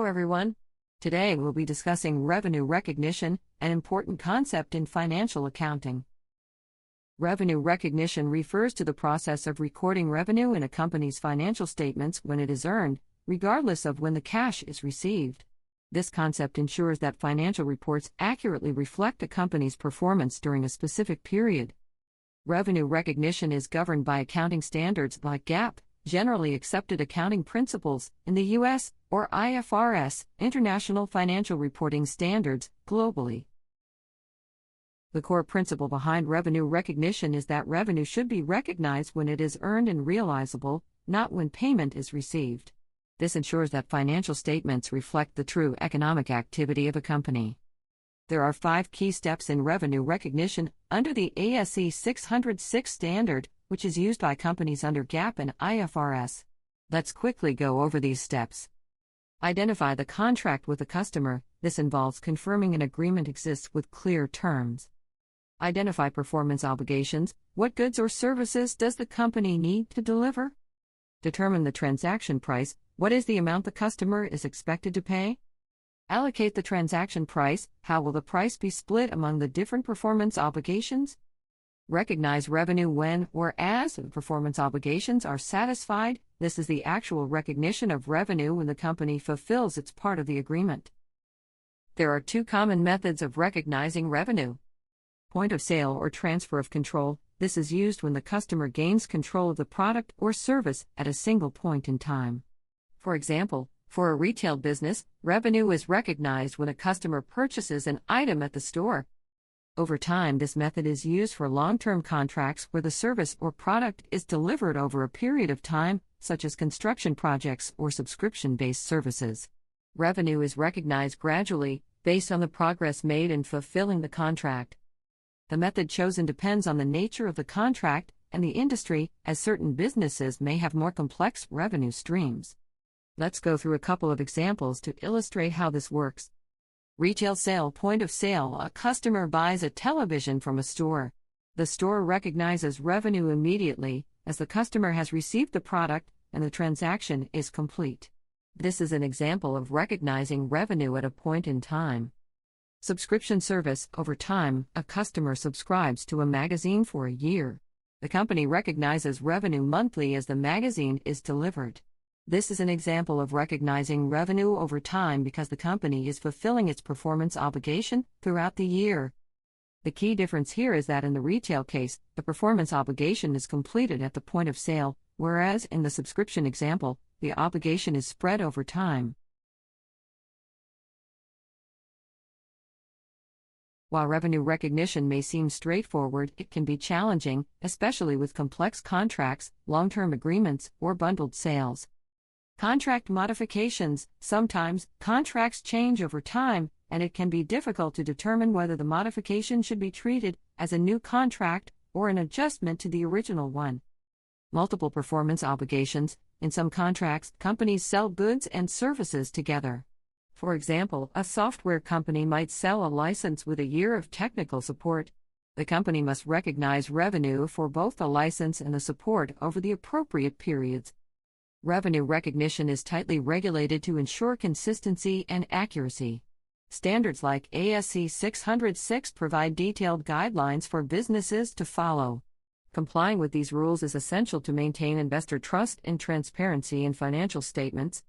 everyone. Today we'll be discussing revenue recognition, an important concept in financial accounting. Revenue recognition refers to the process of recording revenue in a company's financial statements when it is earned, regardless of when the cash is received. This concept ensures that financial reports accurately reflect a company's performance during a specific period. Revenue recognition is governed by accounting standards like GAAP, Generally Accepted Accounting Principles, in the U.S., or IFRS, International Financial Reporting Standards, globally. The core principle behind revenue recognition is that revenue should be recognized when it is earned and realizable, not when payment is received. This ensures that financial statements reflect the true economic activity of a company. There are 5 key steps in revenue recognition under the ASC 606 standard, which is used by companies under GAAP and IFRS. Let's quickly go over these steps. Identify the contract with the customer. This involves confirming an agreement exists with clear terms. Identify performance obligations. What goods or services does the company need to deliver? Determine the transaction price. What is the amount the customer is expected to pay? Allocate the transaction price. How will the price be split among the different performance obligations? Recognize revenue when or as the performance obligations are satisfied. This is the actual recognition of revenue when the company fulfills its part of the agreement. There are 2 common methods of recognizing revenue. Point of sale or transfer of control. This is used when the customer gains control of the product or service at a single point in time. For example, for a retail business, revenue is recognized when a customer purchases an item at the store. Over time, this method is used for long-term contracts where the service or product is delivered over a period of time, such as construction projects or subscription-based services. Revenue is recognized gradually, based on the progress made in fulfilling the contract. The method chosen depends on the nature of the contract and the industry, as certain businesses may have more complex revenue streams. Let's go through a couple of examples to illustrate how this works. Retail sale. Point of sale. A customer buys a television from a store. The store recognizes revenue immediately, as the customer has received the product and the transaction is complete. This is an example of recognizing revenue at a point in time. Subscription service. Over time, a customer subscribes to a magazine for a year. The company recognizes revenue monthly as the magazine is delivered. This is an example of recognizing revenue over time because the company is fulfilling its performance obligation throughout the year. The key difference here is that in the retail case, the performance obligation is completed at the point of sale, whereas in the subscription example, the obligation is spread over time. While revenue recognition may seem straightforward, it can be challenging, especially with complex contracts, long-term agreements, or bundled sales. Contract modifications. Sometimes, contracts change over time, and it can be difficult to determine whether the modification should be treated as a new contract or an adjustment to the original one. Multiple performance obligations. In some contracts, companies sell goods and services together. For example, a software company might sell a license with a year of technical support. The company must recognize revenue for both the license and the support over the appropriate periods. Revenue recognition is tightly regulated to ensure consistency and accuracy. Standards like ASC 606 provide detailed guidelines for businesses to follow. Complying with these rules is essential to maintain investor trust and transparency in financial statements.